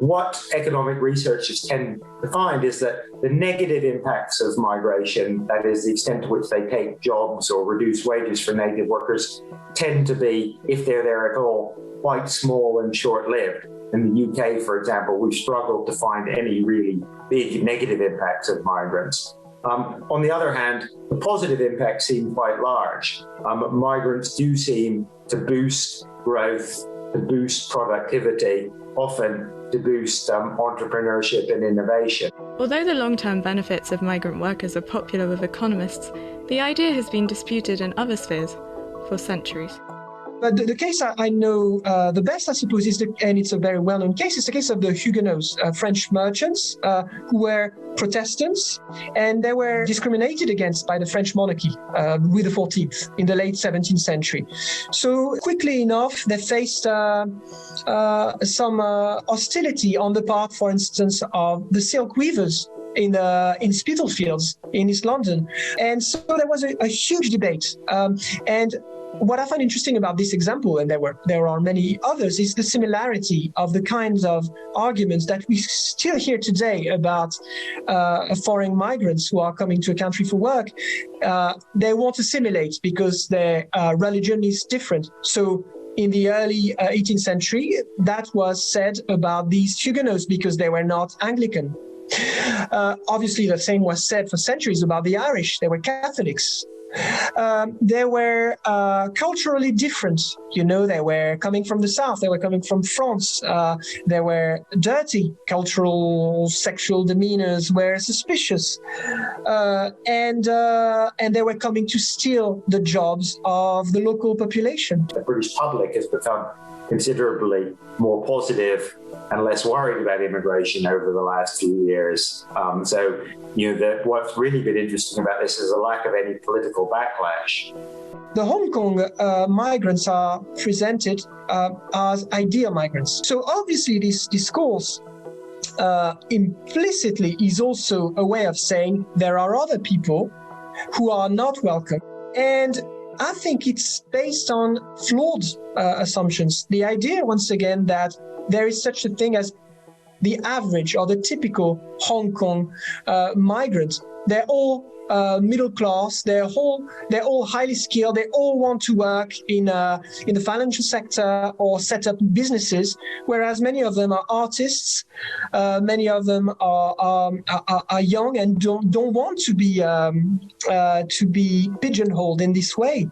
what economic researchers tend to find is that the negative impacts of migration, that is the extent to which they take jobs or reduce wages for native workers, tend to be, if they're there at all, quite small and short-lived. In the UK, for example, we've struggled to find any really big negative impacts of migrants. On the other hand, the positive impacts seem quite large. Migrants do seem to boost growth, to boost productivity, often to boost entrepreneurship and innovation. Although the long-term benefits of migrant workers are popular with economists, the idea has been disputed in other spheres for centuries. But the case I know the best, I suppose, and it's a very well-known case, is the case of the Huguenots, French merchants who were Protestants, and they were discriminated against by the French monarchy, Louis XIV, in the late 17th century. So quickly enough, they faced some hostility on the part, for instance, of the silk weavers in Spitalfields in East London. And so there was a huge debate. And what I find interesting about this example, and there are many others, is the similarity of the kinds of arguments that we still hear today about foreign migrants who are coming to a country for work. They want to assimilate because their religion is different. So in the early 18th century, that was said about these Huguenots because they were not Anglican. Obviously, the same was said for centuries about the Irish. They were Catholics. They were culturally different. You know, they were coming from the south. They were coming from France. They were dirty. Cultural, sexual demeanors were suspicious, and they were coming to steal the jobs of the local population. The British public has become considerably more positive and less worried about immigration over the last few years. What's really been interesting about this is a lack of any political backlash. The Hong Kong migrants are presented as ideal migrants. So obviously this discourse implicitly is also a way of saying there are other people who are not welcome. And I think it's based on flawed assumptions. The idea, once again, that there is such a thing as the average or the typical Hong Kong migrant. They're all middle class. They're all highly skilled. They all want to work in the financial sector or set up businesses. Whereas many of them are artists. Many of them are young and don't want to be pigeonholed in this way.